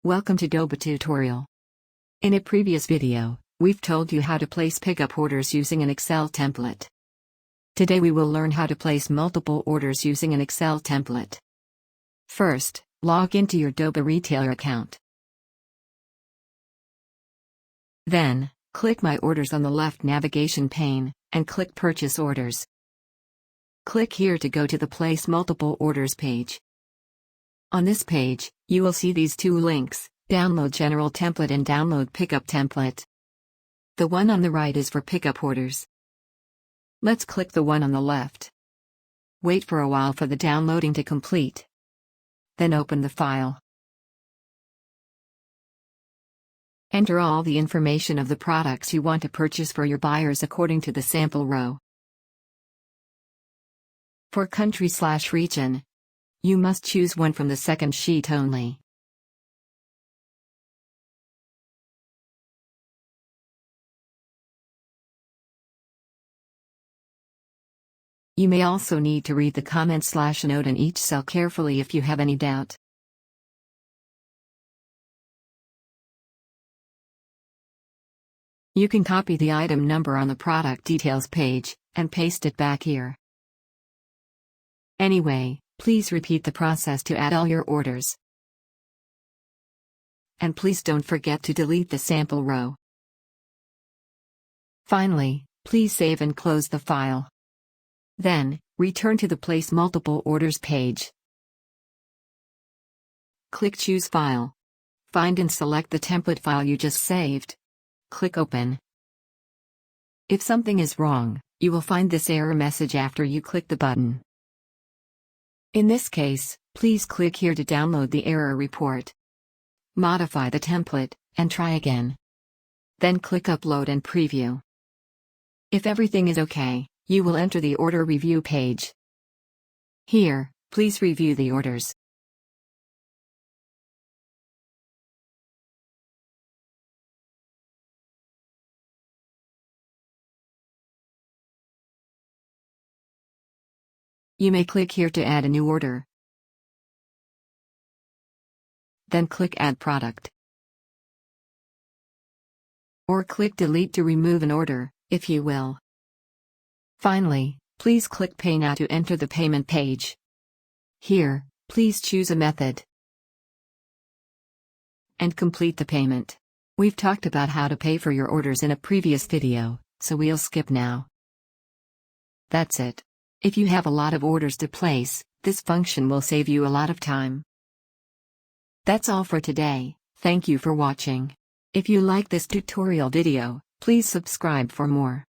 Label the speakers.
Speaker 1: Welcome to Doba tutorial. In a previous video, we've told you how to place pickup orders using an Excel template. Today we will learn how to place multiple orders using an Excel template. First, log into your Doba retailer account. Then, click My Orders on the left navigation pane, and click Purchase Orders. Click here to go to the Place Multiple Orders page. On this page, you will see these two links, Download General Template and Download Pickup Template. The one on the right is for pickup orders. Let's click the one on the left. Wait for a while for the downloading to complete. Then open the file. Enter all the information of the products you want to purchase for your buyers according to the sample row. For country/region, you must choose one from the second sheet only. You may also need to read the comment/note in each cell carefully if you have any doubt. You can copy the item number on the product details page, and paste it back here. Anyway, please repeat the process to add all your orders. And please don't forget to delete the sample row. Finally, please save and close the file. Then, return to the Place Multiple Orders page. Click Choose File. Find and select the template file you just saved. Click Open. If something is wrong, you will find this error message after you click the button. In this case, please click here to download the error report. Modify the template, and try again. Then click Upload and Preview. If everything is okay, you will enter the order review page. Here, please review the orders. You may click here to add a new order. Then click Add Product. Or click Delete to remove an order, if you will. Finally, please click Pay Now to enter the payment page. Here, please choose a method and complete the payment. We've talked about how to pay for your orders in a previous video, so we'll skip now. That's it. If you have a lot of orders to place, this function will save you a lot of time. That's all for today. Thank you for watching. If you like this tutorial video, please subscribe for more.